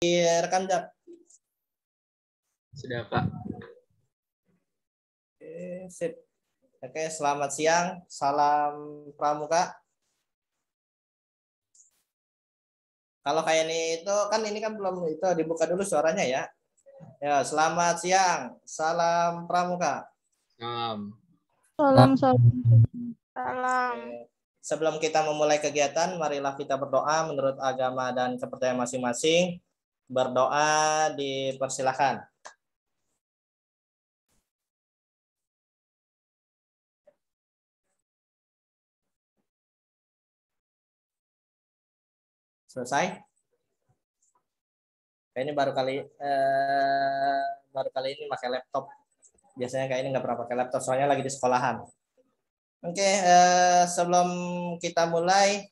direkam, Jak? Sudah, Kak. Oke, sip. Oke, selamat siang. Salam pramuka. Kalau kayak ini itu kan ini kan belum itu dibuka dulu suaranya ya. Ya, selamat siang. Salam pramuka. Salam. Oke. Sebelum kita memulai kegiatan, marilah kita berdoa menurut agama dan kepercayaan masing-masing. Berdoa dipersilahkan. Selesai? Kayak ini baru kali ini pakai laptop. Biasanya kayak ini nggak pernah pakai laptop, soalnya lagi di sekolahan. Oke, sebelum kita mulai,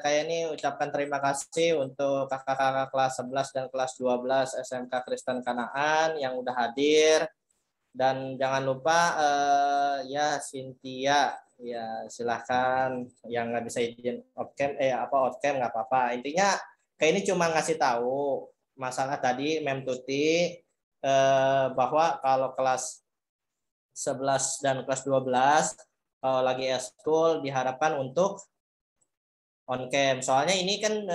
kayak ini ucapkan terima kasih untuk kakak-kakak kelas 11 dan kelas 12 SMK Kristen Kanaan yang udah hadir. Dan jangan lupa ya Cynthia, ya silahkan yang nggak bisa izin outcam nggak apa-apa. Intinya kayak ini cuma ngasih tahu masalah tadi Mem Tuti bahwa kalau kelas 11 dan kelas 12 kalau lagi eskul diharapkan untuk on cam. Soalnya ini kan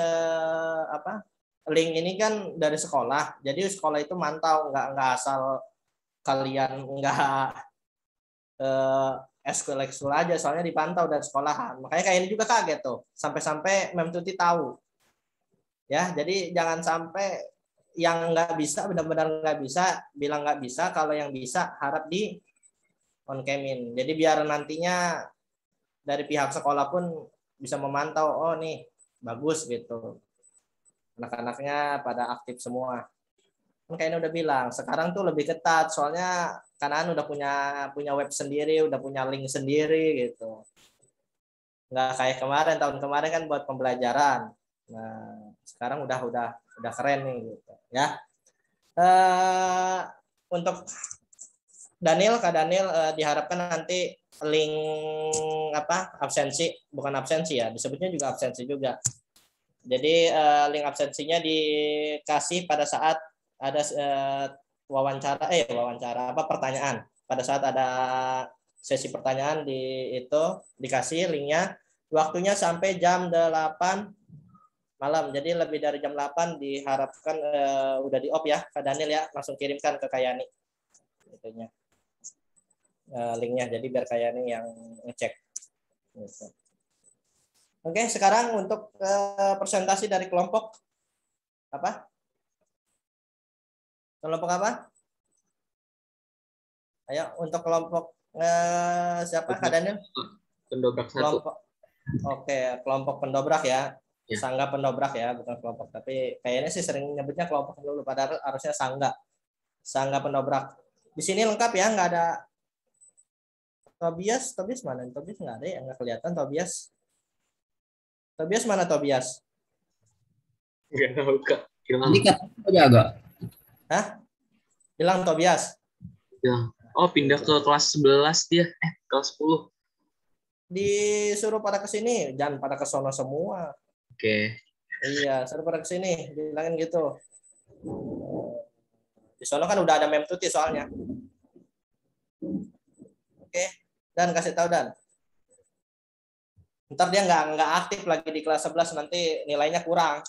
link ini kan dari sekolah. Jadi sekolah itu mantau, nggak asal kalian nggak eskul aja, soalnya dipantau dari sekolahan. Makanya kayak ini juga kaget tuh. Sampai-sampai Mem Tuti tahu. Ya, jadi jangan sampai yang nggak bisa benar-benar nggak bisa bilang nggak bisa, kalau yang bisa harap di on camin. Jadi biar nantinya dari pihak sekolah pun bisa memantau, oh nih bagus gitu. Anak-anaknya pada aktif semua. Kayaknya udah bilang, sekarang tuh lebih ketat soalnya Kanaan udah punya web sendiri, udah punya link sendiri gitu. Nggak kayak tahun kemarin kan buat pembelajaran. Nah, sekarang udah keren nih gitu ya. Untuk Kak Daniel diharapkan nanti link absensi, bukan absensi ya, disebutnya juga absensi juga. Jadi link absensinya dikasih pada saat ada pertanyaan. Pada saat ada sesi pertanyaan dikasih linknya, waktunya sampai jam 8 malam. Jadi lebih dari jam 8 diharapkan udah di off ya Kak Daniel ya, langsung kirimkan ke Kayani itunya. Linknya, jadi biar Kayani yang ngecek. Gitu. Oke, sekarang untuk presentasi dari kelompok apa? Kelompok apa? Ayo untuk kelompok siapa Kak Daniel? Pendobrak 1. Kelompok. Oke, kelompok pendobrak ya. Ya. Sangga pendobrak ya, bukan kelompok. Tapi kayaknya sih sering nyebutnya kelompok dulu, padahal harusnya sangga. Sangga pendobrak. Di sini lengkap ya, nggak ada Tobias mana? Tobias nggak ada ya, nggak kelihatan Tobias. Tobias mana Tobias? Nggak tahu, Kak. Ini kan jaga. Hah? Hilang Tobias? Ya. Oh, pindah ke kelas 11 dia. Kelas 10. Disuruh pada ke sini, jangan pada ke sono semua. Oke. Iya, suruh pada ke sini, bilangin gitu. Di sono kan udah ada Mem Tuti soalnya. Oke, Dan kasih tahu Dan. Ntar dia nggak aktif lagi di kelas 11, nanti nilainya kurang.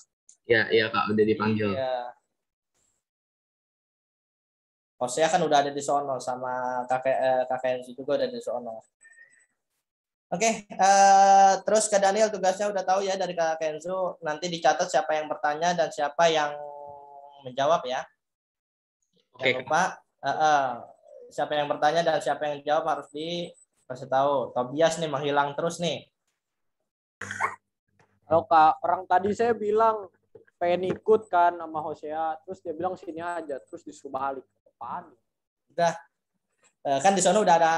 Iya Kak, udah dipanggil. Iya. Hosea kan udah ada di sono, sama kakek juga udah di sono. Oke, terus Kak Daniel tugasnya udah tahu ya dari Kak Kenzo, nanti dicatat siapa yang bertanya dan siapa yang menjawab ya. Jangan lupa siapa yang bertanya dan siapa yang jawab harus dikasih tahu. Tobias nih menghilang terus nih. Kalau Kak, orang tadi saya bilang pengen ikut kan sama Hosea, terus dia bilang sini aja, terus disuruh balik. Apaan? Udah, kan di sana udah ada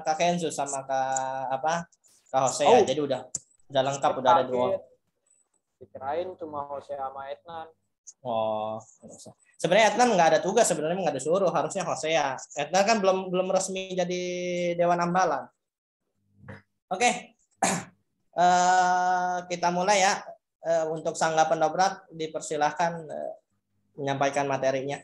Kak Kenzo sama Kak Hosea, jadi udah lengkap, udah ada dua. Dikirain cuma Hosea sama Etnan. Oh, sebenarnya Etnan nggak ada tugas, sebenarnya nggak disuruh, harusnya Hosea. Etnan kan belum resmi jadi Dewan Ambalan. Oke. Kita mulai ya. Untuk Sangga Pendobrak dipersilahkan menyampaikan materinya.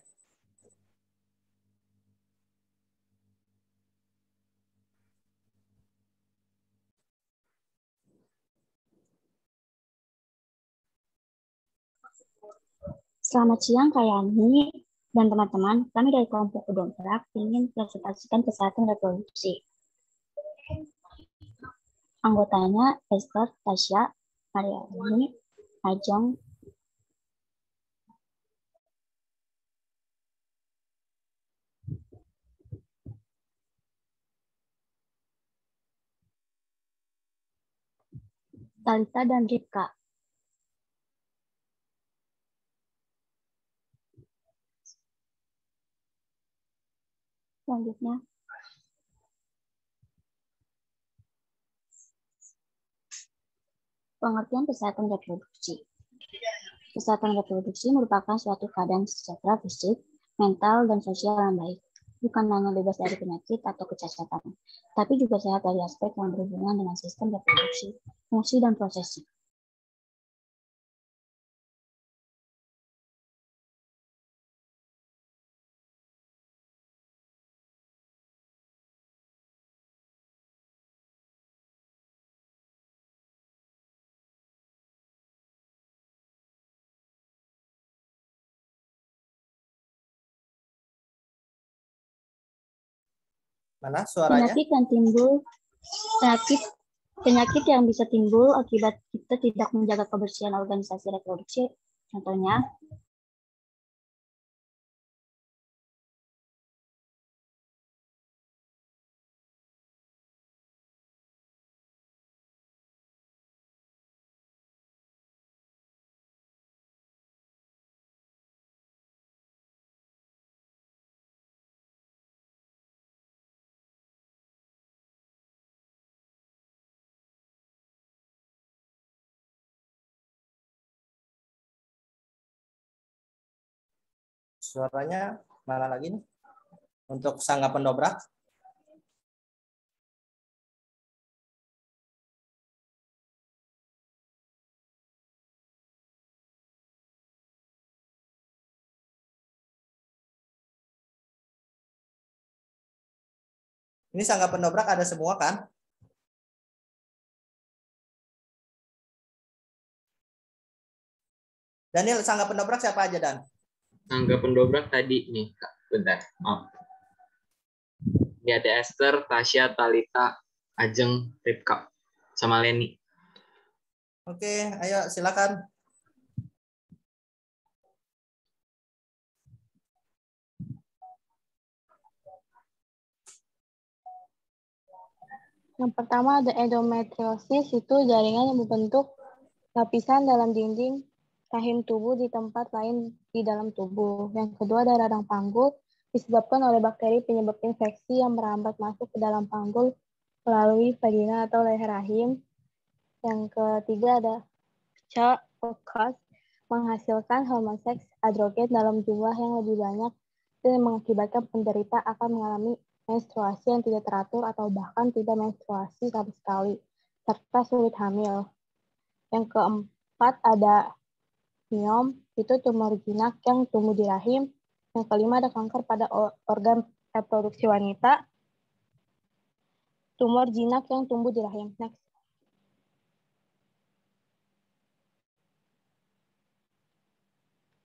Selamat siang Kak Yani dan teman-teman. Kami dari kelompok Kedongkrak ingin presentasikan kesehatan reproduksi. Anggotanya Esther, Tasya, Mariani, Ajeng, Talita, dan Ripka. Selanjutnya, pengertian kesehatan reproduksi. Kesehatan reproduksi merupakan suatu keadaan sejahtera fisik, mental, dan sosial yang baik. Bukan hanya bebas dari penyakit atau kecacatan, tapi juga sehat dari aspek yang berhubungan dengan sistem reproduksi, fungsi, dan prosesnya. Mana suaranya? Penyakit yang bisa timbul akibat kita tidak menjaga kebersihan organisasi reproduksi, contohnya Suaranya mana lagi nih? Untuk sangga pendobrak. Ini sangga pendobrak ada semua kan? Daniel, sangga pendobrak siapa aja, Dan? Sangga pendobrak tadi nih, Kak. Bentar, maaf. Ini ada Esther, Tasya, Talita, Ajeng, Ripka, sama Leni. Oke, ayo silakan. Yang pertama ada endometriosis, itu jaringan yang membentuk lapisan dalam dinding rahim tubuh di tempat lain di dalam tubuh. Yang kedua ada radang panggul, disebabkan oleh bakteri penyebab infeksi yang merambat masuk ke dalam panggul melalui vagina atau leher rahim. Yang ketiga ada PCOS, menghasilkan hormon seks androgen dalam jumlah yang lebih banyak dan mengakibatkan penderita akan mengalami menstruasi yang tidak teratur atau bahkan tidak menstruasi sama sekali, serta sulit hamil. Yang keempat ada miom, itu tumor jinak yang tumbuh di rahim. Yang kelima ada kanker pada organ reproduksi wanita, tumor jinak yang tumbuh di rahim. Next.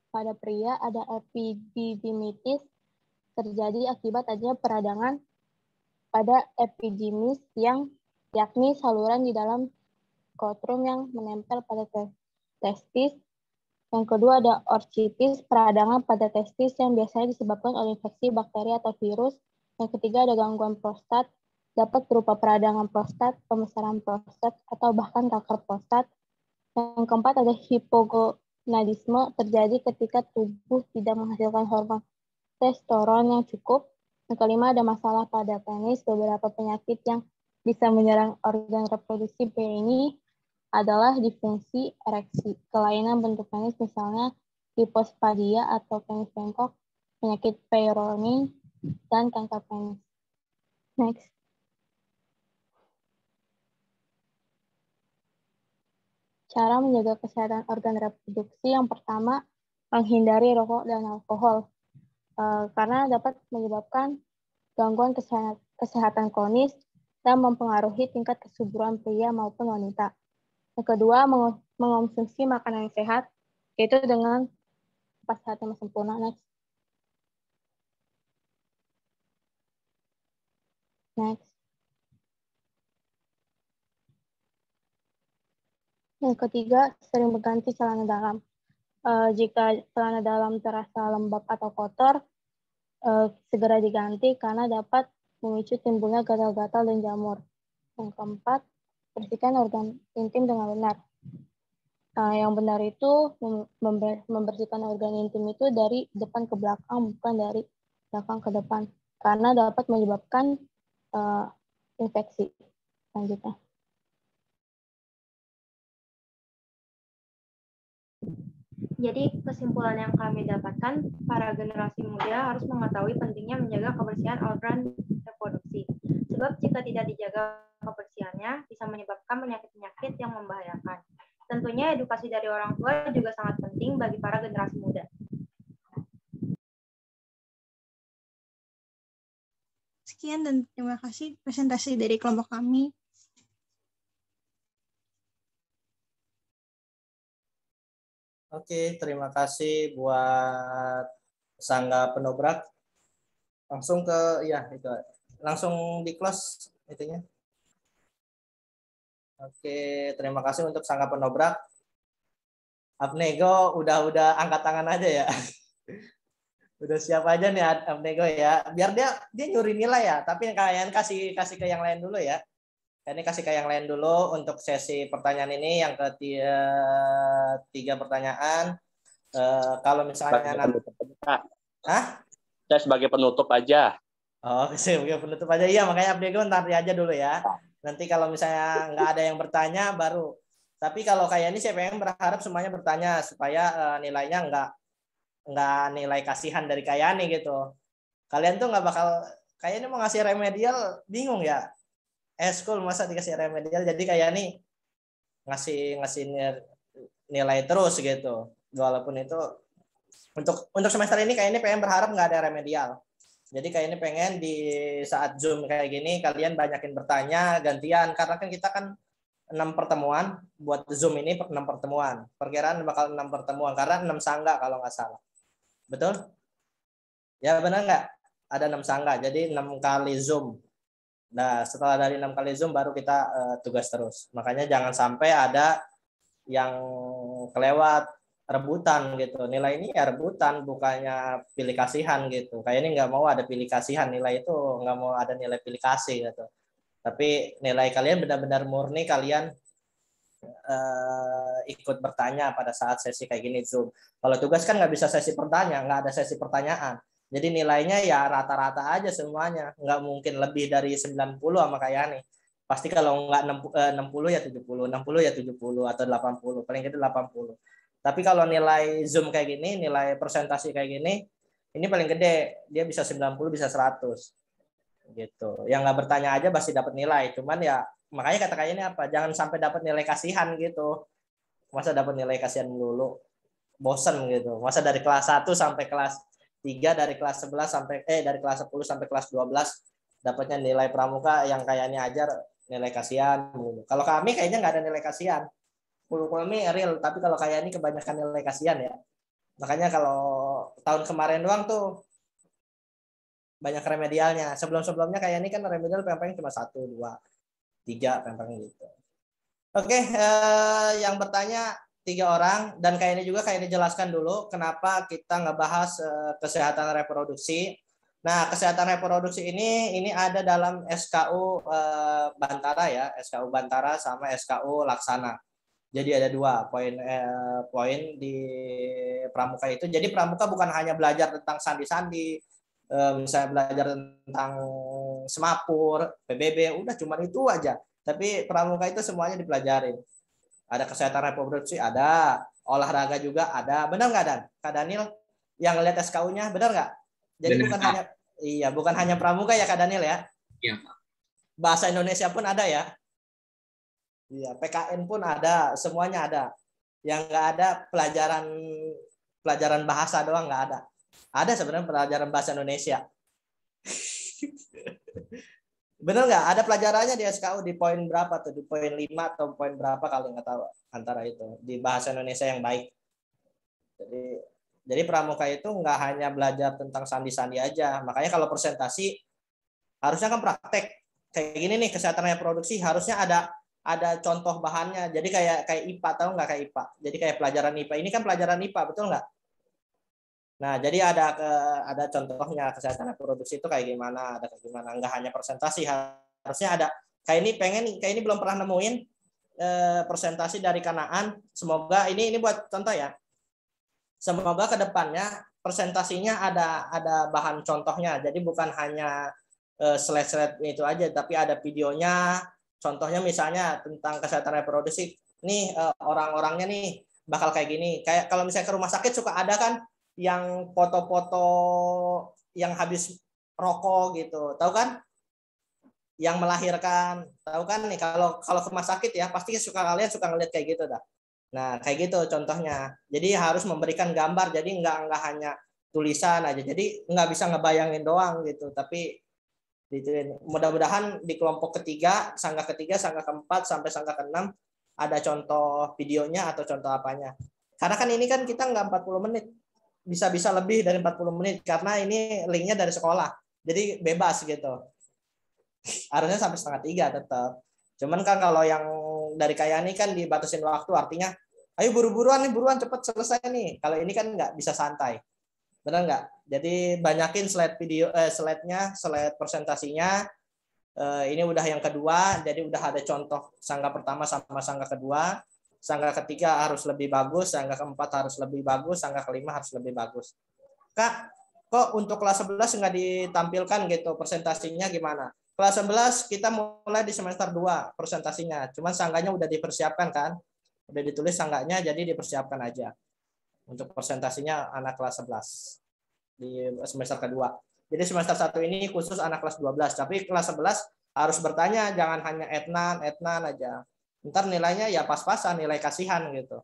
Pada pria ada epididimitis, terjadi akibat adanya peradangan pada epididymis yang yakni saluran di dalam skrotum yang menempel pada testis. Yang kedua ada orchitis, peradangan pada testis yang biasanya disebabkan oleh infeksi bakteri atau virus. Yang ketiga ada gangguan prostat, dapat berupa peradangan prostat, pembesaran prostat, atau bahkan kanker prostat. Yang keempat ada hipogonadisme, terjadi ketika tubuh tidak menghasilkan hormon testosteron yang cukup. Yang kelima ada masalah pada penis. Beberapa penyakit yang bisa menyerang organ reproduksi pria ini adalah disfungsi ereksi, kelainan bentuk penis misalnya hipospadia atau penis bengkok, penyakit Peyronie, dan kanker penis. Next. Cara menjaga kesehatan organ reproduksi yang pertama, menghindari rokok dan alkohol karena dapat menyebabkan gangguan kesehatan kronis dan mempengaruhi tingkat kesuburan pria maupun wanita. Yang kedua, mengonsumsi makanan yang sehat, yaitu dengan pas sehat yang sempurna. Next. Yang ketiga, sering berganti celana dalam. Jika celana dalam terasa lembab atau kotor, segera diganti karena dapat memicu timbulnya gatal-gatal dan jamur. Yang keempat, bersihkan organ intim dengan benar. Yang benar itu membersihkan organ intim itu dari depan ke belakang, bukan dari belakang ke depan, karena dapat menyebabkan infeksi. Selanjutnya. Jadi kesimpulan yang kami dapatkan, para generasi muda harus mengetahui pentingnya menjaga kebersihan organ reproduksi. Sebab jika tidak dijaga kebersihannya, bisa menyebabkan penyakit-penyakit yang membahayakan. Tentunya edukasi dari orang tua juga sangat penting bagi para generasi muda. Sekian dan terima kasih presentasi dari kelompok kami. Oke, terima kasih buat Sangga Penobrak. Langsung ke itu. Langsung di close itunya. Oke, terima kasih untuk Sangga Penobrak. Abnego udah angkat tangan aja ya. Udah siap aja nih Abnego ya. Biar dia nyuri nilai ya, tapi kalian kasih ke yang lain dulu ya. Ini kasih ke yang lain dulu untuk sesi pertanyaan ini yang ketiga pertanyaan. Kalau misalnya Saya sebagai penutup aja. Oh, sebagai penutup aja. Iya, makanya Abnego ntar aja dulu ya. Nanti kalau misalnya nggak ada yang bertanya baru. Tapi kalau kayak ini saya pengen berharap semuanya bertanya supaya nilainya nggak nilai kasihan dari kayak ini gitu. Kalian tuh nggak bakal kayak ini mau ngasih remedial bingung ya. School masa dikasih remedial, jadi kayak nih ngasih nilai terus gitu. Walaupun itu untuk semester ini kayak ini pengen berharap nggak ada remedial. Jadi kayak ini pengen di saat Zoom kayak gini kalian banyakin bertanya gantian, karena kan kita kan 6 pertemuan buat Zoom ini 6 pertemuan. Perkiraan bakal 6 pertemuan karena 6 sangga kalau nggak salah. Betul? Ya benar nggak? Ada 6 sangga, jadi 6 kali Zoom. Nah, setelah dari 6 kali Zoom baru kita tugas terus. Makanya jangan sampai ada yang kelewat rebutan gitu. Nilai ini ya rebutan, bukannya pilih kasihan gitu. Kayak ini nggak mau ada pilih kasihan, nilai itu nggak mau ada nilai pilih kasih gitu. Tapi nilai kalian benar-benar murni kalian ikut bertanya pada saat sesi kayak gini Zoom. Kalau tugas kan nggak bisa sesi bertanya, nggak ada sesi pertanyaan. Jadi nilainya ya rata-rata aja semuanya. Nggak mungkin lebih dari 90 sama kayak nih. Pasti kalau nggak 60 ya 70, 60 ya 70 atau 80, paling gitu 80. Tapi kalau nilai Zoom kayak gini, nilai presentasi kayak gini, ini paling gede, dia bisa 90, bisa 100. Gitu. Yang nggak bertanya aja pasti dapat nilai. Cuman ya makanya kata kayak ini apa? Jangan sampai dapat nilai kasihan gitu. Masa dapat nilai kasihan dulu? Bosen gitu. Masa dari kelas 1 sampai kelas 3, dari kelas 11 sampai dari kelas 10 sampai kelas 12 dapatnya nilai pramuka yang kayaknya ajar nilai kasihan. Kalau kami kayaknya nggak ada nilai kasihan. Kami real, tapi kalau kayak ini kebanyakan nilai kasihan ya. Makanya kalau tahun kemarin doang tuh banyak remedialnya. Sebelum-sebelumnya kayak ini kan remedial paling cuma 1, 2, 3 paling gitu. Oke, yang bertanya 3 orang dan kayak ini juga kayak dijelaskan dulu kenapa kita ngebahas kesehatan reproduksi. Nah, kesehatan reproduksi ini ada dalam SKU Bantara ya, SKU Bantara sama SKU Laksana. Jadi ada 2 poin di pramuka itu. Jadi pramuka bukan hanya belajar tentang sandi-sandi, misalnya belajar tentang semapur, PBB, udah cuma itu aja. Tapi pramuka itu semuanya dipelajarin. Ada kesehatan reproduksi, ada olahraga juga ada. Benar nggak Dan? Kak Daniel yang lihat SKU-nya benar nggak? Jadi benar, bukan hanya pramuka ya Kak Daniel ya? Iya. Bahasa Indonesia pun ada ya? Iya, PKN pun ada, semuanya ada. Yang nggak ada pelajaran pelajaran bahasa doang, nggak ada. Ada sebenarnya pelajaran bahasa Indonesia. Bener nggak? Ada pelajarannya di SKU di poin berapa tuh? Di poin 5 atau poin berapa kali nggak tahu antara itu di bahasa Indonesia yang baik. Jadi pramuka itu nggak hanya belajar tentang sandi-sandi aja. Makanya kalau presentasi harusnya kan praktek. Kayak gini nih, kesehatan reproduksi harusnya ada contoh bahannya. Jadi kayak IPA, tahu nggak kayak IPA? Jadi kayak pelajaran IPA. Ini kan pelajaran IPA, betul nggak? Nah, jadi ada contohnya kesehatan reproduksi itu kayak gimana, ada kayak gimana. Nggak hanya presentasi, harusnya ada. Kayak ini belum pernah nemuin presentasi dari Kanaan. Semoga ini buat contoh ya. Semoga kedepannya presentasinya ada bahan contohnya. Jadi bukan hanya slide-slide itu aja, tapi ada videonya. Contohnya misalnya tentang kesehatan reproduksi. Nih orang-orangnya nih bakal kayak gini. Kayak kalau misalnya ke rumah sakit suka ada kan yang foto-foto yang habis rokok gitu, tahu kan? Yang melahirkan, tahu kan nih kalau ke rumah sakit ya pasti kalian suka ngeliat kayak gitu dah. Nah kayak gitu contohnya. Jadi harus memberikan gambar, jadi nggak hanya tulisan aja. Jadi nggak bisa ngebayangin doang gitu, tapi mudah-mudahan di kelompok ketiga, sangga keempat sampai sangga keenam ada contoh videonya atau contoh apanya. Karena kan ini kan kita nggak 40 menit. Bisa lebih dari 40 menit karena ini linknya dari sekolah. Jadi bebas gitu. Harusnya sampai 2:30 tetap. Cuman kan kalau yang dari kayak ini kan dibatasin waktu, artinya ayo buruan cepet selesai nih. Kalau ini kan nggak bisa santai. Benar nggak? Jadi banyakin slide video, slide presentasinya. Ini udah yang kedua, jadi udah ada contoh sangga pertama sama sangga kedua. Sangga ketiga harus lebih bagus, sangga keempat harus lebih bagus, sangga kelima harus lebih bagus. Kak, kok untuk kelas 11 nggak ditampilkan gitu presentasinya gimana? Kelas 11 kita mulai di semester 2 presentasinya, cuman sangganya udah dipersiapkan kan? Udah ditulis sangganya, jadi dipersiapkan aja. Untuk presentasinya anak kelas 11 di semester kedua. Jadi semester 1 ini khusus anak kelas 12, tapi kelas 11 harus bertanya, jangan hanya etnan aja. Ntar nilainya ya pas-pasan, nilai kasihan gitu.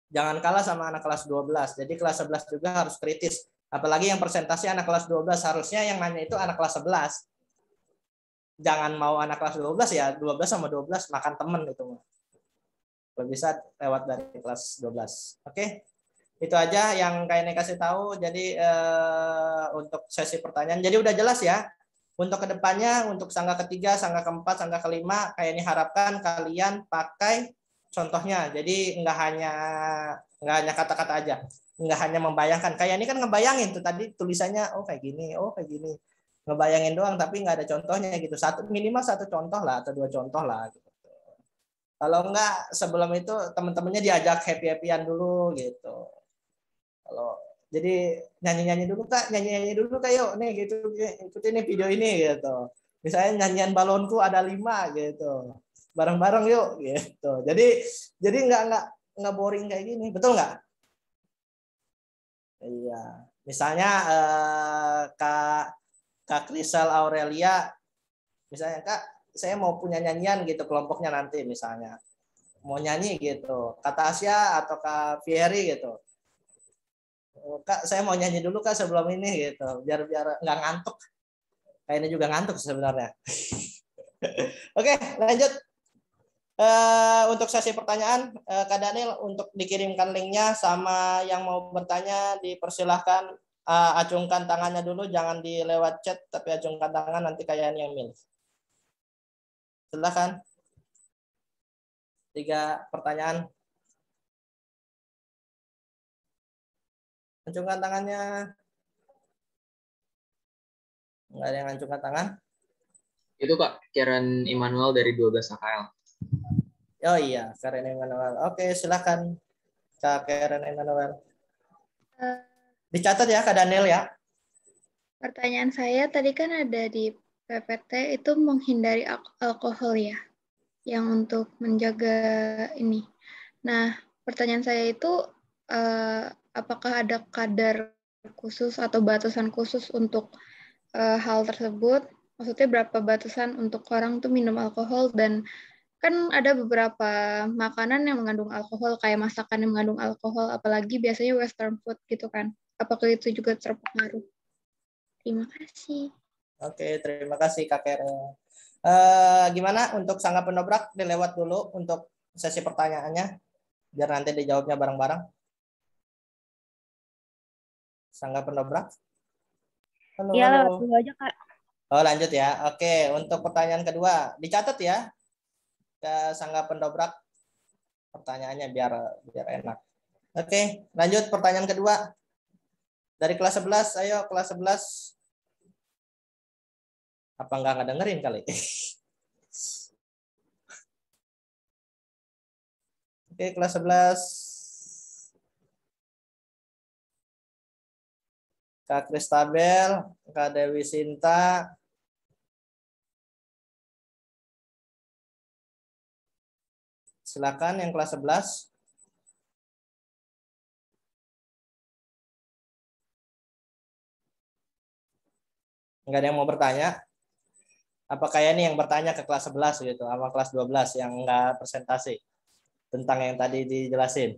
Jangan kalah sama anak kelas 12. Jadi kelas 11 juga harus kritis. Apalagi yang presentasi anak kelas 12, harusnya yang nanya itu anak kelas 11. Jangan mau anak kelas 12 ya, 12 sama 12 makan temen itu. Kalau bisa lewat dari kelas 12. Oke. Itu aja yang kayaknya kasih tahu. Jadi untuk sesi pertanyaan. Jadi udah jelas ya. Untuk kedepannya, untuk sangga ketiga, sangga keempat, sangga kelima, kayak ini harapkan kalian pakai contohnya. Jadi nggak hanya kata-kata aja, nggak hanya membayangkan. Kayak ini kan ngebayangin tuh tadi tulisannya, oh kayak gini, ngebayangin doang, tapi nggak ada contohnya gitu. Minimal satu contoh lah atau 2 contoh lah. Gitu. Kalau nggak sebelum itu teman-temannya diajak happy-happyan dulu gitu. Kalau jadi nyanyi dulu kak yuk nih gitu, ikutin nih video ini gitu. Misalnya nyanyian balonku ada 5 gitu, bareng-bareng yuk gitu. Jadi nggak boring kayak gini, betul nggak? Iya. Misalnya kak Krisel Aurelia, misalnya kak saya mau punya nyanyian gitu kelompoknya nanti misalnya mau nyanyi gitu, kata Asia atau kak Fieri gitu. Kak, saya mau nyanyi dulu kak sebelum ini gitu, biar nggak ngantuk. Kayaknya juga ngantuk sebenarnya. Oke, lanjut. Untuk sesi pertanyaan, Kak Daniel untuk dikirimkan linknya, sama yang mau bertanya dipersilahkan acungkan tangannya dulu, jangan di lewat chat, tapi acungkan tangan nanti kayak yang milih. Silakan. 3 pertanyaan. Acungkan tangannya. Nggak ada yang acungkan tangan? Itu Kak, Karen Immanuel dari 12 AKL. Oh iya, Karen Immanuel. Oke, silakan Kak Karen Immanuel. Dicatat ya Kak Daniel ya. Pertanyaan saya tadi kan ada di PPT itu menghindari alkohol ya, yang untuk menjaga ini. Nah, pertanyaan saya itu apakah ada kadar khusus atau batasan khusus untuk hal tersebut? Maksudnya berapa batasan untuk orang tuh minum alkohol dan kan ada beberapa makanan yang mengandung alkohol, kayak masakan yang mengandung alkohol, apalagi biasanya western food gitu kan. Apakah itu juga terpengaruh? Terima kasih. Oke, terima kasih Kak Kere. Gimana untuk Sangga Pendobrak dilewat dulu untuk sesi pertanyaannya, biar nanti dijawabnya bareng-bareng. Sangga Pendobrak. Halo, Iya, lewat halo. dulu aja, Kak. Oh, lanjut ya. Oke, untuk pertanyaan kedua, dicatat ya ke Sangga Pendobrak pertanyaannya biar enak. Oke, lanjut pertanyaan kedua. Dari kelas 11, ayo kelas 11. Apa nggak ngedengerin kali? Oke, kelas 11. Kak Kristabel, Kak Dewi Sinta. Silakan yang kelas 11. Enggak ada yang mau bertanya? Apa kayak ini yang bertanya ke kelas 11 gitu, sama kelas 12 yang enggak presentasi tentang yang tadi dijelasin?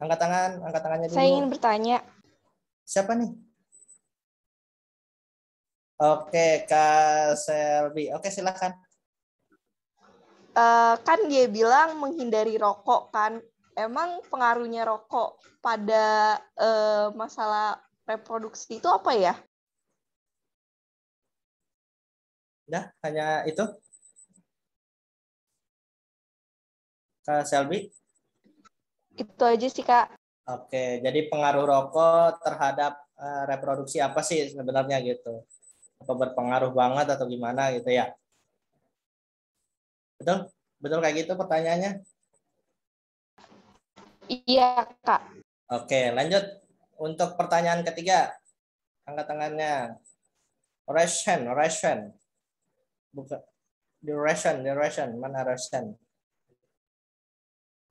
Angkat tangannya dulu. Saya ingin bertanya. Siapa nih? Oke, Kak Selby. Oke, silakan. Kan dia bilang menghindari rokok kan. Emang pengaruhnya rokok pada masalah reproduksi itu apa ya? Udah, hanya itu. Kak Selby. Itu aja sih, Kak. Oke, jadi pengaruh rokok terhadap reproduksi apa sih sebenarnya gitu? Apa berpengaruh banget atau gimana gitu ya? Betul? Betul kayak gitu pertanyaannya? Iya, Kak. Oke, lanjut. Untuk pertanyaan ketiga, angkat tangannya. Ration. Bukan. Duration. Mana ration?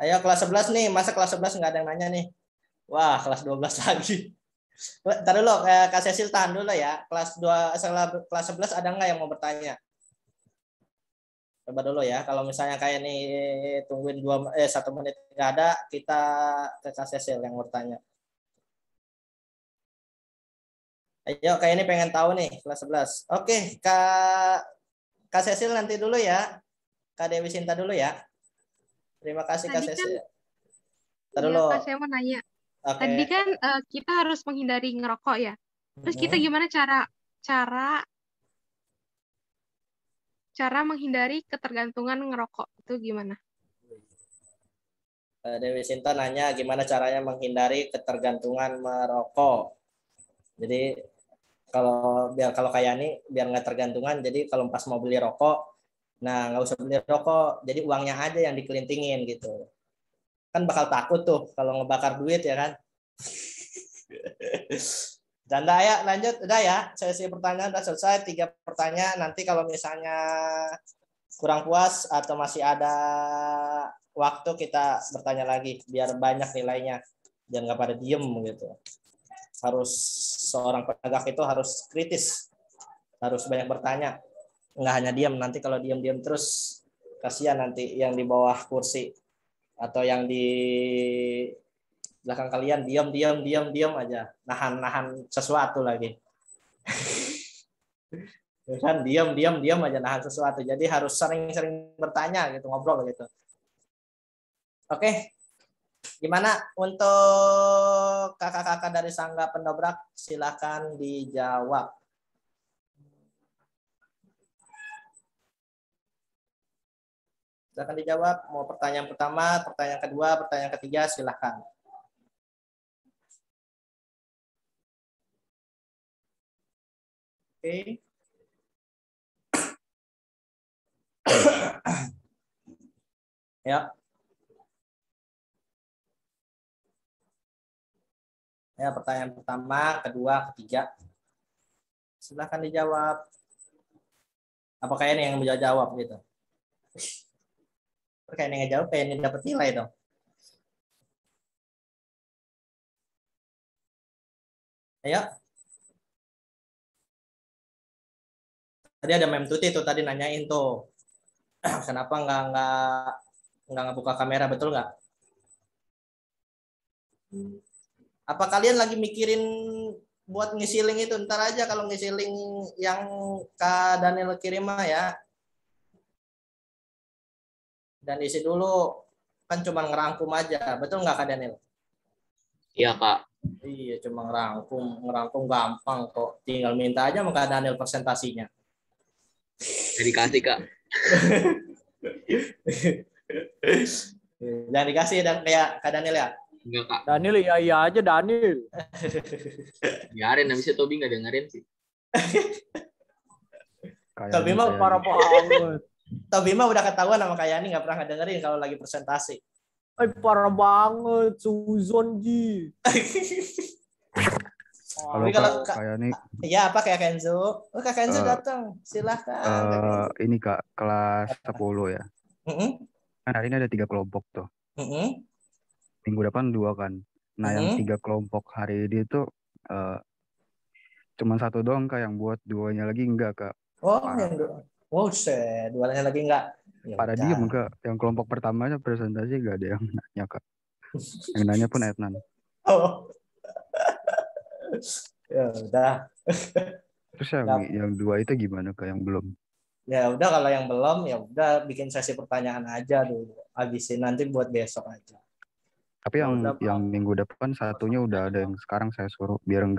Ayo kelas 11 nih, masa kelas 11 nggak ada yang nanya nih? Wah, kelas 12 lagi. Ntar dulu, Kak Cecil tahan dulu ya. Kelas 11 ada nggak yang mau bertanya? Coba dulu ya. Kalau misalnya kayak nih tungguin 1 menit nggak ada, kita ke Kak Cecil yang bertanya. Ayo, kayak ini pengen tahu nih kelas 11. Oke, Kak Cecil nanti dulu ya. Kak Dewi Sinta dulu ya. Terima kasih Kak Tadi kan, Cecil. iya Dulu. Kak, saya mau nanya. Oke. Tadi kan kita harus menghindari ngerokok ya. Terus kita gimana cara menghindari ketergantungan ngerokok itu gimana? Dewi Sinta nanya gimana caranya menghindari ketergantungan merokok. Jadi kalau kayak ini biar nggak tergantungan. Jadi kalau pas mau beli rokok, nah nggak usah beli rokok. Jadi uangnya aja yang dikelintingin gitu. Kan bakal takut tuh kalau ngebakar duit ya kan. Canda ya, lanjut. Udah ya, sesi pertanyaan udah selesai. 3 pertanyaan. Nanti kalau misalnya kurang puas atau masih ada waktu kita bertanya lagi biar banyak nilainya, biar nggak pada diem gitu. Harus seorang penegak itu harus kritis, harus banyak bertanya, nggak hanya diem. Nanti kalau diem terus kasihan nanti yang di bawah kursi atau yang di belakang kalian diem aja, nahan sesuatu lagi. Kan diam aja nahan sesuatu. Jadi harus sering-sering bertanya gitu, ngobrol gitu. Oke. Gimana untuk kakak-kakak dari Sangga Pendobrak? Silakan dijawab. Silakan dijawab. Mau pertanyaan pertama, pertanyaan kedua, pertanyaan ketiga, silakan. Oke. Ya. Ya, pertanyaan pertama, kedua, ketiga. Silakan dijawab. Apakah ini yang bisa jawab gitu? Kayak ini ngejawab, kayak ini dapat nilai dong. Ayo. Tadi ada Mem Tuti tuh tadi nanyain tuh. Kenapa nggak ngebuka kamera, betul nggak? Apa kalian lagi mikirin buat ngisi link itu? Ntar aja kalau ngisi link yang Kak Daniel kirim mah ya. Dan isi dulu, kan cuma ngerangkum aja, betul nggak Kak Daniel? Iya, Kak. Iya, cuma ngerangkum gampang kok. Tinggal minta aja sama Kak Daniel presentasinya. Jadi dikasih, Kak. Jangan dikasih dan kayak Kak Daniel ya. Enggak, Kak. Daniel iya aja Daniel. Biarin, habisnya Tobi nggak dengerin sih. Tobi mah Parah banget. Tobi mah udah ketahuan sama Kak Yani nggak pernah dengerin kalau lagi presentasi. Parah banget, Suzon Ji. Kalau Kak Yani. Iya, apa kayak Kenzo? Oh, Kak Kenzo datang. Silahkan. Ini Kak, kelas 10 ya. Kan hari ini ada 3 kelompok tuh. Minggu depan 2 kan. Nah, yang 3 kelompok hari ini tuh cuma 1 doang Kak yang buat, 2-nya lagi enggak Kak. Oh, yang 2. Oh, 2-nya lagi enggak. Ya, pada diem Kak. Yang kelompok pertamanya presentasi enggak ada yang nanya Kak. Yang nanya pun Etnan. Oh. Ya udah. Terus yang 2 itu gimana Kak yang belum? Ya udah, kalau yang belum ya udah bikin sesi pertanyaan aja dulu. Habisin nanti buat besok aja. Tapi yang minggu depan 1-nya udah ada yang sekarang saya suruh biar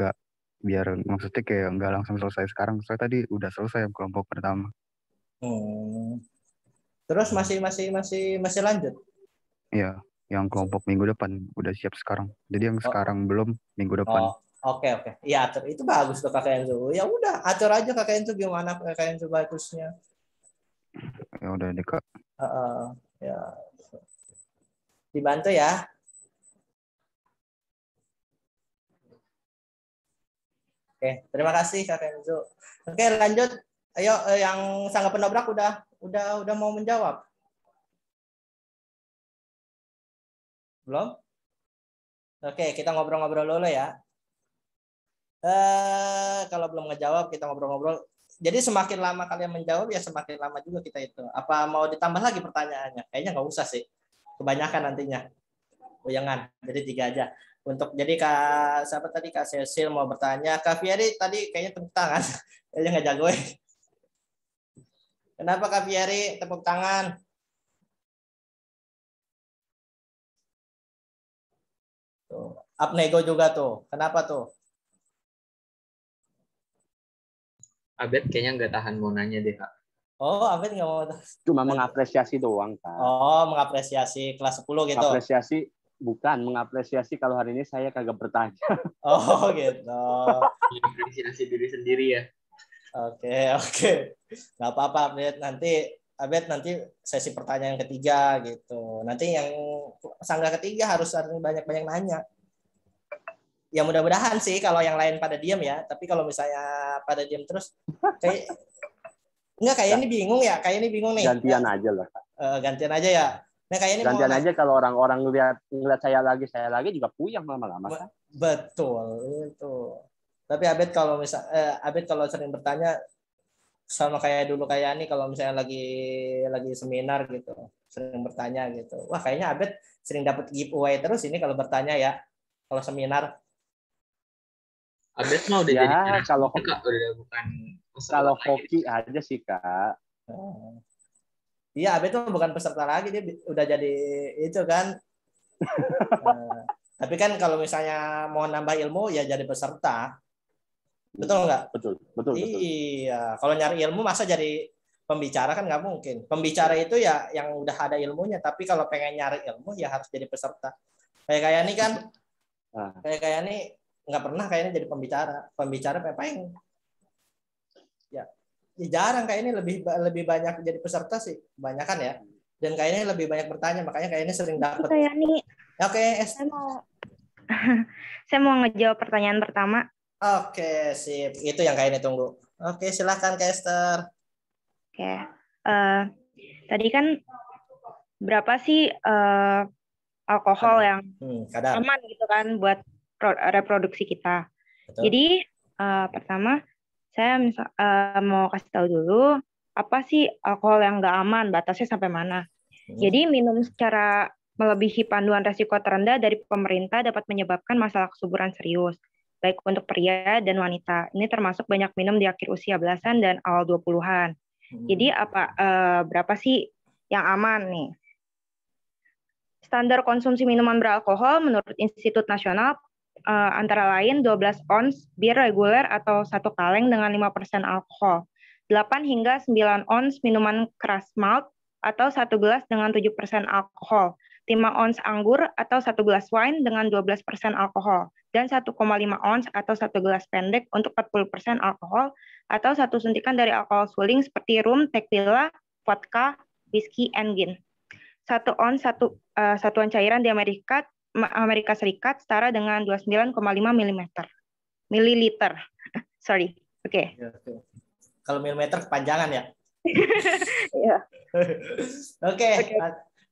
maksudnya kayak enggak langsung selesai sekarang. Saya tadi udah selesai yang kelompok pertama. Terus masih lanjut? Iya, yang kelompok minggu depan udah siap sekarang. Jadi yang sekarang belum, minggu depan. Oke. Iya, atur. Itu bagus tuh Kak Enzo. Ya udah, atur aja Kak Enzo gimana Kak Enzo bagusnya. Ya udah deh Kak. Ya. Dibantu ya. Oke, terima kasih Kak Enzo. Oke, lanjut. Ayo, yang Sangga Penobrak udah mau menjawab. Belum? Oke, kita ngobrol-ngobrol dulu ya. Kalau belum ngejawab, kita ngobrol-ngobrol. Jadi semakin lama kalian menjawab, ya semakin lama juga kita itu. Apa mau ditambah lagi pertanyaannya? Kayaknya nggak usah sih. Kebanyakan nantinya. Jangan, jadi 3 aja. Jadi siapa tadi? Kak Cecil mau bertanya. Kak Fieri tadi kayaknya tepuk tangan. Kayaknya nggak jagoin. Kenapa Kak Fieri tepuk tangan? Tuh. Abnego juga tuh. Kenapa tuh? Abed kayaknya nggak tahan mau nanya deh, Kak. Oh, Abed nggak mau. Cuma mengapresiasi doang, Kak. Oh, mengapresiasi kelas 10 gitu. Mengapresiasi kalau hari ini saya kagak bertanya. Oh, gitu. Mengapresiasi diri sendiri ya. Oke. Nggak apa-apa, Abed. Abed nanti sesi pertanyaan ketiga gitu. Nanti yang Sangga ketiga harus banyak-banyak nanya. Ya mudah-mudahan sih kalau yang lain pada diam ya. Tapi kalau misalnya pada diam terus, kayak ini bingung ya. Kayak ini bingung nih. Gantian aja lah. Gantian aja ya. Nah, kayak ini gantian aja kalau orang-orang ngeliat saya lagi juga puyeng lama-lama. Betul itu. Tapi Abed kalau sering bertanya sama kayak dulu kayak ini kalau misalnya lagi seminar gitu, sering bertanya gitu. Wah, kayaknya Abed sering dapat giveaway terus ini kalau bertanya ya. Kalau seminar. Abed mah udah ya, jadi kalau Kak, udah bukan kalau hoki aja sih Kak. Iya, Abed tuh bukan peserta lagi, dia udah jadi itu kan. Tapi kan kalau misalnya mau nambah ilmu ya jadi peserta. Betul nggak? Betul. Iya, kalau nyari ilmu masa jadi pembicara kan nggak mungkin. Pembicara itu ya yang udah ada ilmunya, tapi kalau pengen nyari ilmu ya harus jadi peserta. Kayak ini kan, kayak ini nggak pernah kayaknya jadi pembicara ngapain? Ya jarang, kayak ini lebih banyak jadi peserta sih, kebanyakan ya. Dan kayaknya lebih banyak bertanya, makanya kayaknya sering dapat. Kayak nih. Oke, saya mau ngejawab pertanyaan pertama. Oke, sip. Itu yang kayaknya tunggu. Oke, silakan Kak Esther. Oke. Tadi kan berapa sih alkohol yang aman gitu kan buat reproduksi kita. Betul. Jadi pertama Saya mau kasih tahu dulu apa sih alkohol yang nggak aman, batasnya sampai mana. Jadi minum secara melebihi panduan resiko terendah dari pemerintah dapat menyebabkan masalah kesuburan serius, baik untuk pria dan wanita. Ini termasuk banyak minum di akhir usia belasan dan awal 20-an. Jadi berapa sih yang aman nih? Standar konsumsi minuman beralkohol menurut Institut Nasional antara lain 12 ons bir reguler atau 1 kaleng dengan 5% alkohol, 8 hingga 9 ons minuman keras malt atau 1 gelas dengan 7% alkohol, 5 ons anggur atau 1 gelas wine dengan 12% alkohol, dan 1,5 ons atau 1 gelas pendek untuk 40% alkohol, atau 1 suntikan dari alkohol suling seperti rum, tequila, vodka, whisky, and gin. 1 ons satuan cairan di Amerika Serikat setara dengan 29,5 mililiter. Sorry. Oke. Kalau milimeter kepanjangan ya. Iya.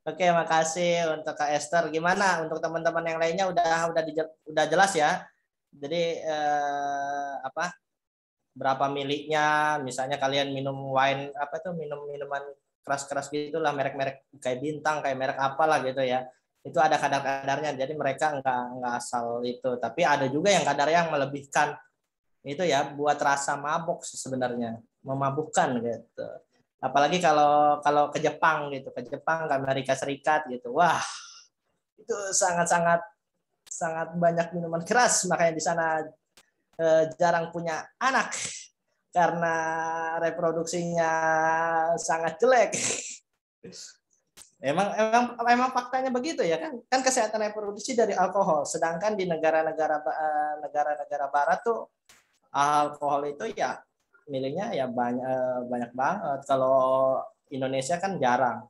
Oke, makasih untuk Kak Esther. Gimana untuk teman-teman yang lainnya udah jelas ya. Jadi berapa miliknya? Misalnya kalian minum wine minuman keras-keras gitulah, merek-merek kayak Bintang, kayak merek apalah gitu ya. Itu ada kadar-kadarnya. Jadi mereka nggak asal itu. Tapi ada juga yang kadar yang melebihkan itu ya, buat rasa mabuk sebenarnya, memabukkan gitu. Apalagi kalau ke Jepang gitu, ke Amerika Serikat gitu. Wah, itu sangat banyak minuman keras, makanya di sana jarang punya anak karena reproduksinya sangat jelek. Emang faktanya begitu ya kan? Kan kesehatan reproduksi dari alkohol, sedangkan di negara-negara barat tuh alkohol itu ya milihnya ya banyak banget. Kalau Indonesia kan jarang.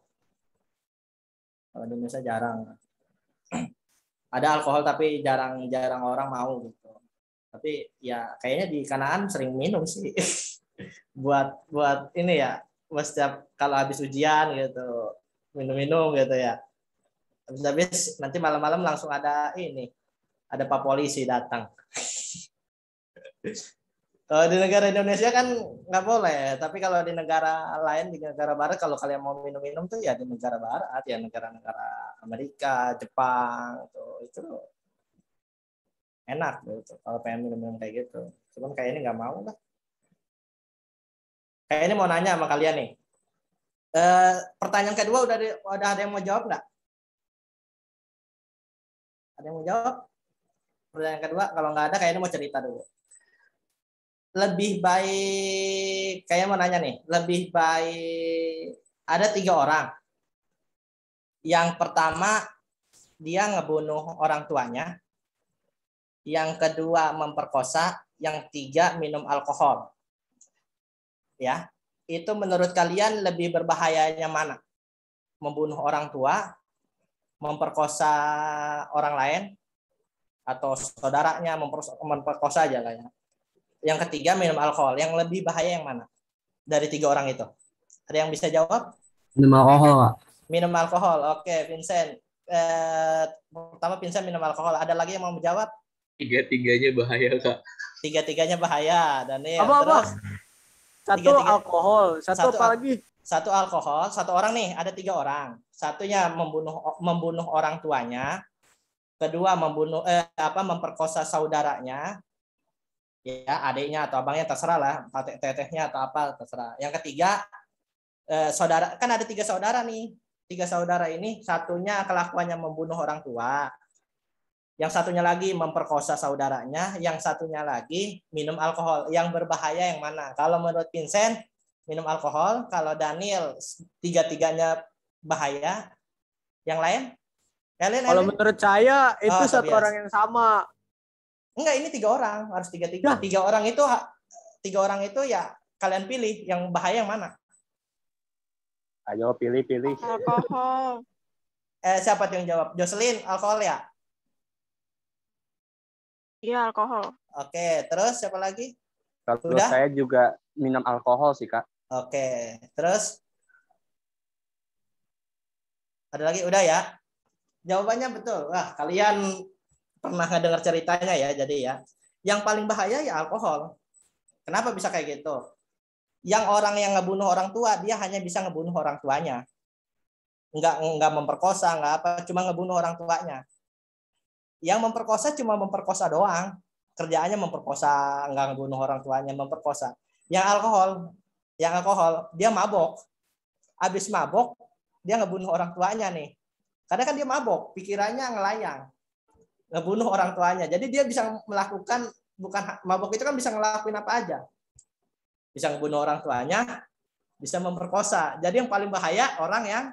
Kalau di Indonesia jarang. Ada alkohol tapi jarang orang mau gitu. Tapi ya kayaknya di Kanaan sering minum sih. buat ini ya, setiap kalau habis ujian gitu, minum gitu ya. Habis nanti malam-malam langsung ada Pak polisi datang. Kalau di negara Indonesia kan nggak boleh, tapi kalau di negara lain, di negara barat, kalau kalian mau minum-minum tuh ya di negara barat, ya negara-negara Amerika, Jepang, itu enak gitu. Kalau pengen minum-minum kayak gitu, cuman kayak ini nggak mau lah. Kayak ini mau nanya sama kalian nih. Pertanyaan kedua udah ada yang mau jawab nggak? Ada yang mau jawab? Pertanyaan kedua, kalau nggak ada, kayak ini mau cerita dulu. Lebih baik, kayak mau nanya nih, lebih baik ada 3 orang. Yang pertama dia ngebunuh orang tuanya, yang kedua memperkosa, yang 3 minum alkohol. Ya, itu menurut kalian lebih berbahayanya mana? Membunuh orang tua, memperkosa orang lain, atau saudaranya memperkosa aja lah ya. Yang ketiga minum alkohol. Yang lebih bahaya yang mana? Dari 3 orang itu. Ada yang bisa jawab? Minum alkohol, Kak. Minum alkohol. Oke, Vincent. Pertama Vincent minum alkohol. Ada lagi yang mau menjawab? 3-3-nya bahaya, Kak. 3-3-nya bahaya. Daniel. Apa? Satu alkohol. Satu apa lagi? 1 alkohol. 1 orang nih. Ada 3 orang. Satunya membunuh orang tuanya. Kedua memperkosa saudaranya. Ya, adiknya atau abangnya terserah lah, tetehnya atau apa terserah. Yang ketiga saudara, kan ada 3 saudara nih. 3 saudara ini satunya kelakuannya membunuh orang tua, yang satunya lagi memperkosa saudaranya, yang satunya lagi minum alkohol. Yang berbahaya yang mana? Kalau menurut Vincent minum alkohol, kalau Daniel 3-3-nya bahaya. Yang lain? Kalau menurut saya itu satu orang yang sama. Enggak, ini 3 orang, harus 3-3. 3 orang itu ya kalian pilih yang bahaya yang mana? Ayo pilih. Alkohol. Siapa yang jawab? Jocelyn, alkohol ya? Iya, alkohol. Oke, terus siapa lagi? Kalau saya juga minum alkohol sih, Kak. Oke, terus? Ada lagi? Udah ya? Jawabannya betul. Wah, kalian pernah ngedengar ceritanya ya, jadi ya. Yang paling bahaya ya alkohol. Kenapa bisa kayak gitu? Yang orang yang ngebunuh orang tua, dia hanya bisa ngebunuh orang tuanya. Enggak memperkosa, enggak apa, cuma ngebunuh orang tuanya. Yang memperkosa cuma memperkosa doang. Kerjaannya memperkosa, enggak ngebunuh orang tuanya, memperkosa. Yang alkohol, dia mabok. Habis mabok, dia ngebunuh orang tuanya nih. Karena kan dia mabok, pikirannya ngelayang. Ngebunuh orang tuanya. Jadi dia bisa melakukan, bukan mabok itu kan bisa ngelakuin apa aja. Bisa ngebunuh orang tuanya, bisa memperkosa. Jadi yang paling bahaya orang yang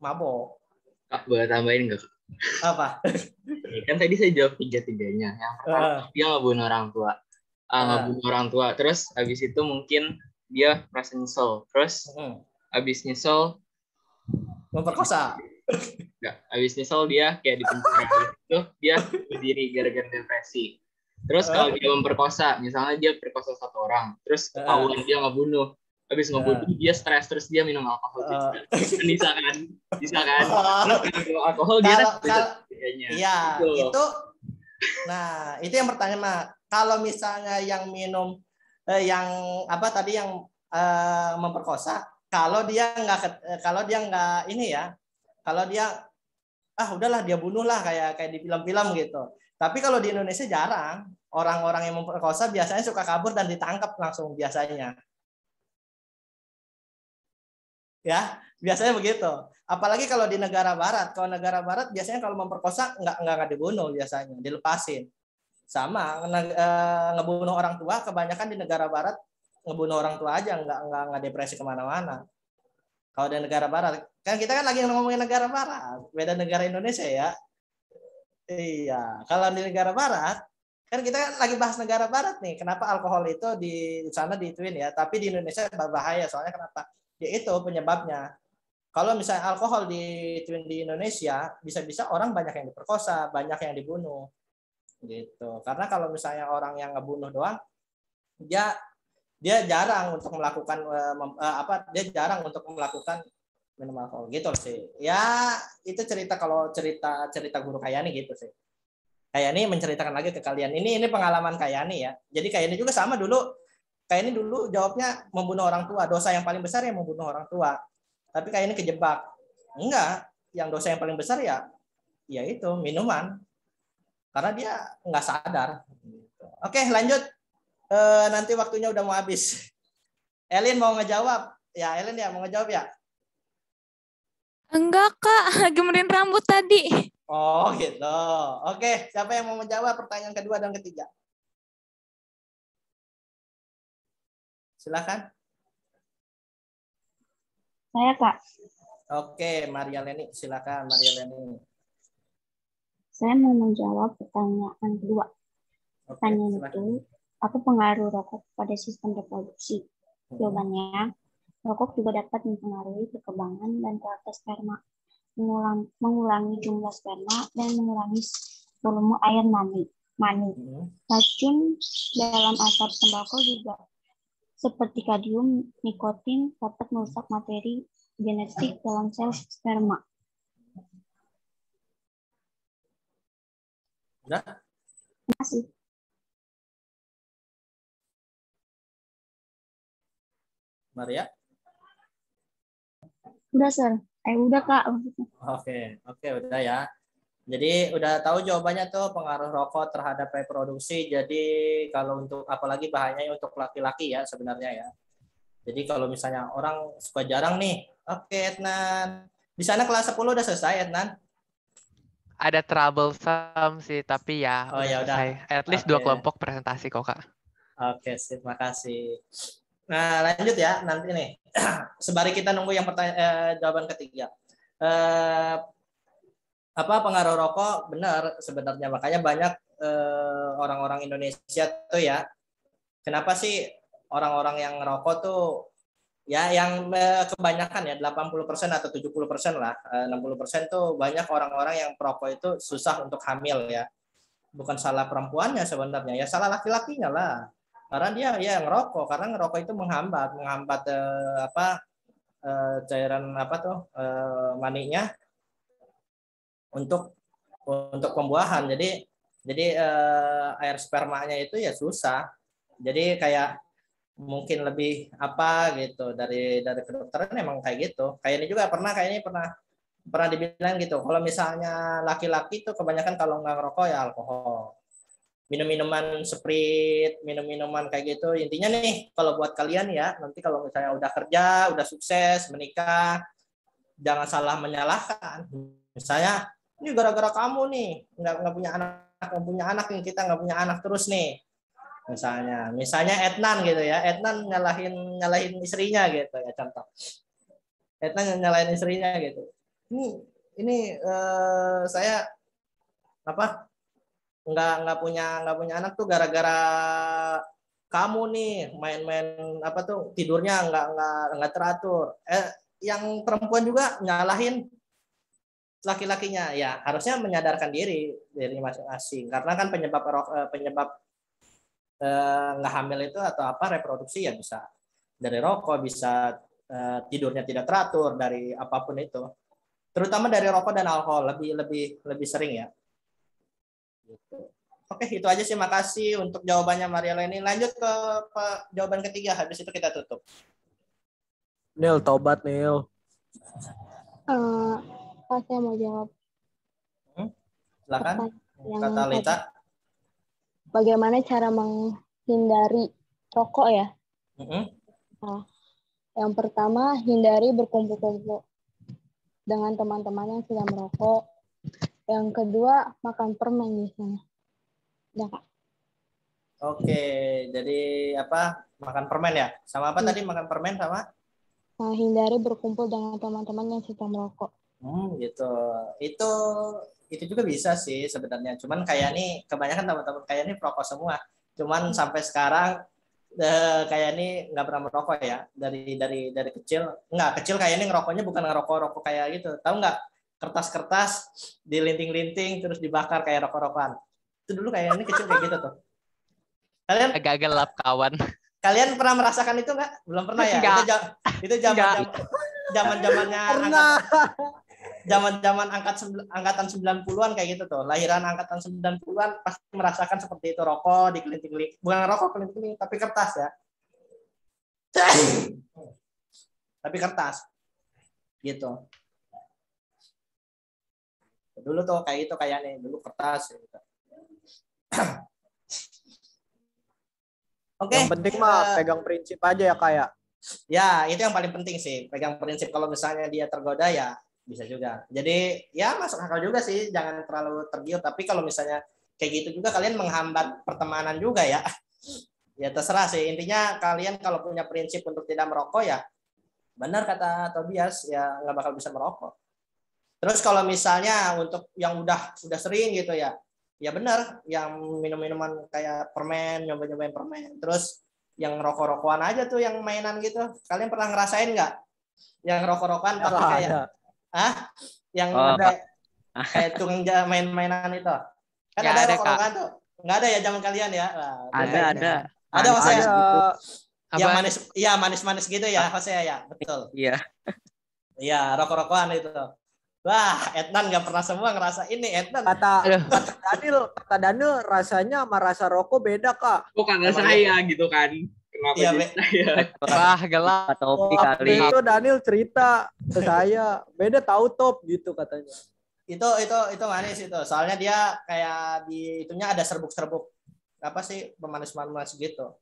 mabok. Kak, boleh tambahin nggak? Apa? Kan tadi saya jawab tiga-tiganya. Yang pertama, dia ngebunuh orang tua. Ngebunuh orang tua. Terus habis itu mungkin dia merasa nyesel. Terus habis nyesel memperkosa. Enggak, habis nyesel dia kayak di penjara. Itu dia berdiri gara-gara depresi. Terus kalau dia memperkosa, misalnya dia perkosa satu orang, terus ketahuan dia ngebunuh. Habis ngebunuh dia stres, terus dia minum alkohol. Bisa kan? Alkohol dia kayaknya. Iya, itu. Nah, itu yang pertanyaan. Kalau misalnya yang minum yang apa tadi yang memperkosa, kalau dia nggak ini ya, kalau dia udahlah dia bunuh lah kayak di film-film gitu. Tapi kalau di Indonesia jarang, orang-orang yang memperkosa biasanya suka kabur dan ditangkap langsung biasanya. Ya, biasanya begitu. Apalagi kalau di negara barat. Kalau negara barat biasanya kalau memperkosa nggak dibunuh biasanya, dilepasin. Sama ngebunuh orang tua kebanyakan di negara barat ngebunuh orang tua aja, nggak depresi kemana-mana. Kalau di negara barat, kan kita kan lagi ngomongin negara barat, beda negara Indonesia ya. Iya, kalau di negara barat, kan kita kan lagi bahas negara barat nih. Kenapa alkohol itu di sana diituin ya, tapi di Indonesia berbahaya. Soalnya kenapa? Ya itu penyebabnya. Kalau misalnya alkohol diituin di Indonesia, bisa-bisa orang banyak yang diperkosa, banyak yang dibunuh. Gitu. Karena kalau misalnya orang yang ngebunuh doang, dia jarang untuk melakukan dia jarang untuk melakukan minum alkohol gitu sih. Ya itu kalau cerita guru Kayani gitu sih. Kayani menceritakan lagi ke kalian. Ini pengalaman Kayani ya. Jadi Kayani juga sama dulu. Kayani dulu jawabnya membunuh orang tua. Dosa yang paling besar ya membunuh orang tua. Tapi Kayani kejebak. Enggak. Yang dosa yang paling besar ya itu minuman. Karena dia nggak sadar. Oke lanjut. Nanti waktunya udah mau habis. Elin mau ngejawab? Ya Elin ya mau ngejawab ya? Enggak Kak, lagi merin rambut tadi. Oh gitu. Oke, siapa yang mau menjawab pertanyaan kedua dan ketiga? Silakan. Saya Kak. Oke, Maria Leni, silakan Maria Leni. Saya mau menjawab pertanyaan kedua. Pertanyaan itu, apa pengaruh rokok pada sistem reproduksi? Jawabannya, rokok juga dapat mempengaruhi kekebalan dan kualitas sperma, mengurangi jumlah sperma, dan mengurangi volume air mani. Racun dalam asap tembakau juga, seperti kadmium, nikotin, dapat merusak materi genetik dalam sel sperma. Udah? Terima kasih. Maria? Udah, Sir. Udah, Kak. Oke, udah ya. Jadi udah tahu jawabannya tuh pengaruh rokok terhadap reproduksi. Jadi kalau untuk apalagi bahayanya untuk laki-laki ya sebenarnya ya. Jadi kalau misalnya orang suka jarang nih. Oke, Ednan. Di sana kelas 10 udah selesai, Ednan? Ada troublesome sih, tapi ya Oh, ya udah. selesai. At least 2 kelompok presentasi kok, Kak. Oke, terima kasih. Nah, lanjut ya nanti nih. Sembari kita nunggu yang jawaban ketiga. Apa pengaruh rokok? Benar sebenarnya, makanya banyak orang-orang Indonesia tuh ya. Kenapa sih orang-orang yang ngerokok tuh ya yang kebanyakan ya 80% atau 70% lah, 60% tuh banyak orang-orang yang perokok itu susah untuk hamil ya. Bukan salah perempuannya sebenarnya, ya salah laki-lakinya lah. Karena dia ya ngerokok, karena ngerokok itu menghambat cairan maninya untuk pembuahan. Jadi air spermanya itu ya susah. Jadi kayak mungkin lebih apa gitu dari kedokteran emang kayak gitu. Kayak ini juga pernah dibilang gitu. Kalau misalnya laki-laki tuh kebanyakan kalau nggak ngerokok ya alkohol. Minum-minuman Sprite, minum-minuman kayak gitu. Intinya nih kalau buat kalian ya, nanti kalau misalnya udah kerja, udah sukses, menikah, jangan salah menyalahkan. Misalnya ini gara-gara kamu nih nggak punya anak nih, kita nggak punya anak terus nih. Misalnya Etnan gitu ya, Etnan nyalahin istrinya gitu ya, contoh. Etnan nyalahin istrinya gitu. Ini saya apa nggak punya anak tuh gara-gara kamu nih main-main apa tuh tidurnya nggak teratur. Yang perempuan juga nyalahin laki-lakinya, ya harusnya menyadarkan diri masing-masing, karena kan penyebab nggak hamil itu atau apa reproduksi ya bisa dari rokok, bisa tidurnya tidak teratur, dari apapun itu, terutama dari rokok dan alkohol lebih sering ya. Gitu. Oke, itu aja sih, makasih untuk jawabannya Maria Leni. Lanjut ke jawaban ketiga, habis itu kita tutup. Nil, tobat Nil. Pak, saya mau jawab. Silakan, kata Lita. Bagaimana cara menghindari rokok ya? Nah, yang pertama, hindari berkumpul-kumpul dengan teman-teman yang sedang merokok. Yang kedua, makan permen misalnya. Ya, Kak. Oke, jadi apa? Makan permen ya? Sama apa tadi? Makan permen sama? Nah, hindari berkumpul dengan teman-teman yang sedang merokok. Gitu. Itu juga bisa sih sebenarnya. Cuman kayak nih kebanyakan teman-teman kayak nih perokok semua. Cuman sampai sekarang kayak ini nggak pernah merokok ya. Dari kecil. Kecil kayak ini ngerokoknya bukan ngerokok kayak gitu. Tahu nggak? Kertas-kertas dilinting-linting terus dibakar kayak rokok-rokokan. Itu dulu kayak ini kecil kayak gitu tuh. Kalian agak gelap kawan. Kalian pernah merasakan itu nggak? Belum pernah ya? Itu zaman-zamannya zaman angkatan 90-an kayak gitu tuh. Lahiran angkatan 90-an pasti merasakan seperti itu, rokok dikelinting-kelinting. Bukan rokok kelinting-kelinting, tapi kertas ya. Tapi kertas. Gitu. Dulu tuh kayak gitu kayaknya, dulu kertas gitu. Oke. Yang penting mah pegang prinsip aja ya kayak. Ya, itu yang paling penting sih. Pegang prinsip, kalau misalnya dia tergoda ya bisa juga. Jadi ya masuk akal juga sih, jangan terlalu tergiur. Tapi kalau misalnya kayak gitu juga kalian menghambat pertemanan juga ya. Ya terserah sih. Intinya kalian kalau punya prinsip untuk tidak merokok ya benar kata Tobias, ya nggak bakal bisa merokok. Terus kalau misalnya untuk yang udah sering gitu ya, ya benar, yang minum-minuman kayak permen, nyoba-nyobain permen, terus yang rokok-rokokan aja tuh, yang mainan gitu. Kalian pernah ngerasain nggak? Yang rokok-rokokan tapi kayak yang ada kayak tukang main-mainan itu. Kan ada rokok-rokokan tuh. Nggak ada ya zaman kalian ya? Ada. Ada Jose. Yang manis, iya manis-manis gitu ya, Jose ya, betul. Iya. Iya, rokok-rokokan itu. Wah, Etnan nggak pernah semua ngerasa ini, Etnan. Kata Daniel rasanya sama rasa rokok beda, Kak. Oh, karena saya gitu kan. Kenapa iya, saya? Wah, gelap. Topi kali. Itu Daniel cerita ke saya, beda tahu top gitu katanya. Itu manis itu. Soalnya dia kayak di itunya ada serbuk-serbuk apa sih, pemanis-pemanis gitu.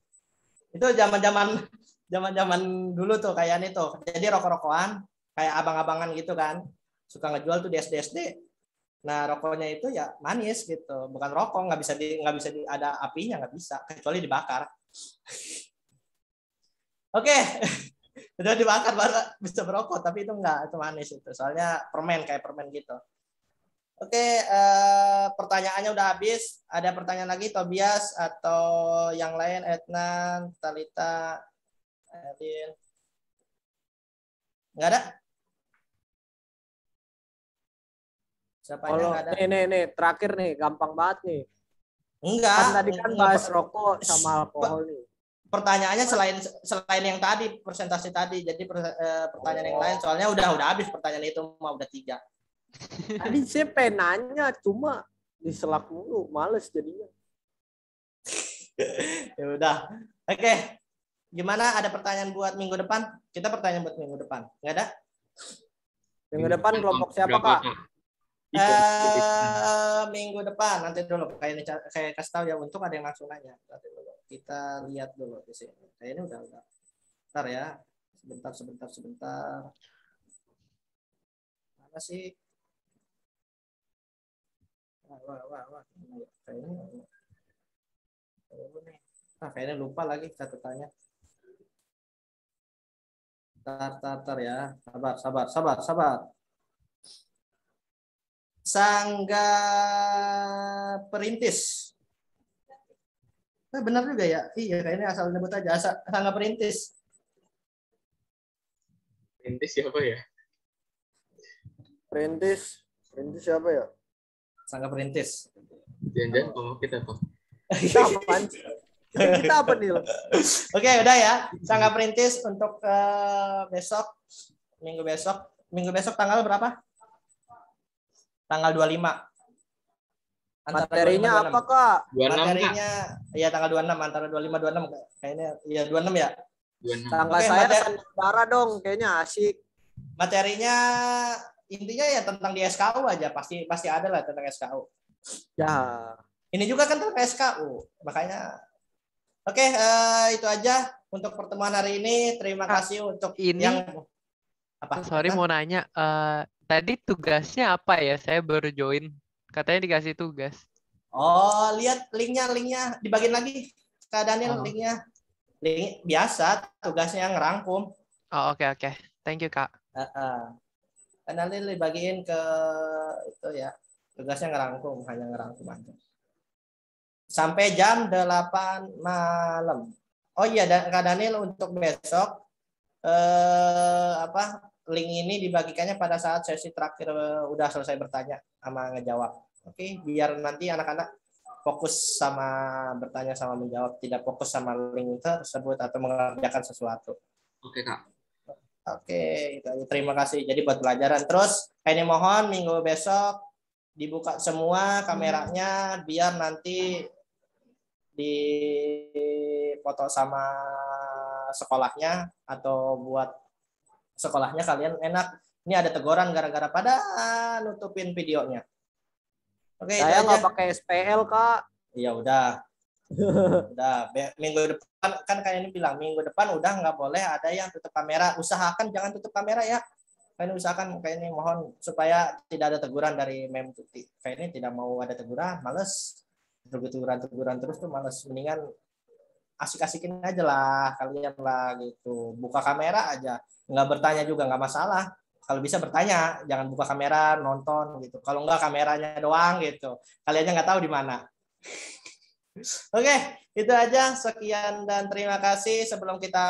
Itu zaman dulu tuh kayak itu. Jadi rokok-rokokan kayak abang-abangan gitu kan. Suka ngejual tuh di SD. Nah, rokoknya itu ya manis gitu, bukan rokok, nggak bisa ada apinya, nggak bisa, kecuali dibakar. Oke. Udah dibakar baru bisa berokok, tapi itu enggak, itu manis itu. Soalnya permen, kayak permen gitu. Oke, pertanyaannya udah habis. Ada pertanyaan lagi, Tobias atau yang lain, Etnan, Talita, Edin? Nggak ada? Kalau nih terakhir nih, gampang banget nih. Enggak. Kan tadi kan bahas rokok sama alkohol nih. Pertanyaannya selain yang tadi, presentasi tadi. Jadi pertanyaan yang lain, soalnya udah habis pertanyaan itu, mah udah 3. Tadi saya pengen nanya, cuma diselak mulu, males jadinya. Ya udah. Oke. Gimana, ada pertanyaan buat minggu depan? Kita pertanyaan buat minggu depan. Nggak ada? Minggu depan kelompok siapa, Kak? Minggu depan nanti dulu kayak kasih tahu ya, untuk ada yang langsung nanya. Nanti dulu. Kita lihat dulu di sini. Kayaknya udah. Bentar ya. Sebentar. Mana sih? Wah. Kayaknya lupa lagi catatannya. Tar ya. Sabar. Sangga Perintis. Nah, benar juga ya. Iya, kayaknya asal nyebut aja. Sangga Perintis. Perintis siapa ya? Perintis siapa ya? Sangga Perintis. Jangan-jangan kelompok kita tuh. Kita apa nih? Oke, udah ya. Sangga Perintis untuk besok, minggu besok tanggal berapa? Tanggal 25. Materinya 25, apa, Kak? 26, materinya ya tanggal 26, antara 25 26 kayaknya. Iya, 26 ya. 26. Tanggal saya sandiwara dong, kayaknya asik. Materinya intinya ya tentang di SKU aja, pasti ada lah tentang SKU. Ya. Ini juga kan tentang SKU, makanya. Oke, itu aja untuk pertemuan hari ini. Terima kasih untuk yang apa? Sorry mau nanya, tadi tugasnya apa ya? Saya baru join. Katanya dikasih tugas. Oh, lihat linknya dibagiin lagi. Kak Daniel, linknya. Link biasa, tugasnya ngerangkum. Oh, oke. Thank you, Kak. Kan nanti dibagiin ke itu ya. Tugasnya ngerangkum, hanya ngerangkum aja. Sampai jam 8 malam. Oh iya, Kak Daniel, untuk besok link ini dibagikannya pada saat sesi terakhir udah selesai bertanya sama ngejawab. Oke, biar nanti anak-anak fokus sama bertanya sama menjawab, tidak fokus sama link tersebut atau mengerjakan sesuatu. Oke, Kak. Oke, terima kasih. Jadi buat pelajaran. Terus ini mohon minggu besok dibuka semua kameranya biar nanti dipoto sama sekolahnya, atau buat sekolahnya kalian enak. Ini ada teguran gara-gara pada nutupin videonya. Oke, saya nggak pakai SPL, Kak. Ya udah. Minggu depan kan kayak ini bilang minggu depan udah nggak boleh ada yang tutup kamera. Usahakan jangan tutup kamera ya. Kayaknya usahakan kayak ini, mohon supaya tidak ada teguran dari Mem Tuti. Kayak ini tidak mau ada teguran, males. Teguran terus tuh males. Mendingan asik-asikin aja lah kalian lah gitu. Buka kamera aja, nggak bertanya juga nggak masalah. Kalau bisa bertanya, jangan buka kamera nonton gitu. Kalau nggak kameranya doang gitu, kaliannya nggak tahu di mana. Oke, itu aja. Sekian dan terima kasih. Sebelum kita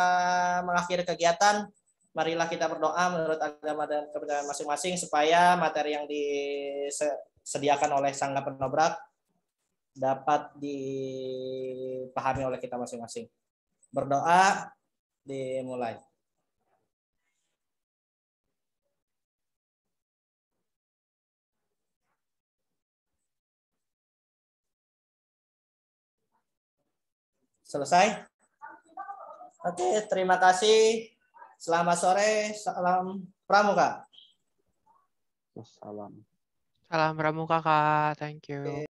mengakhiri kegiatan, marilah kita berdoa menurut agama dan kepercayaan masing-masing supaya materi yang disediakan oleh Sangga Penobrak dapat dipahami oleh kita masing-masing. Berdoa, dimulai. Selesai? Oke, terima kasih. Selamat sore, salam pramuka. Salam. Salam pramuka, Kak. Thank you.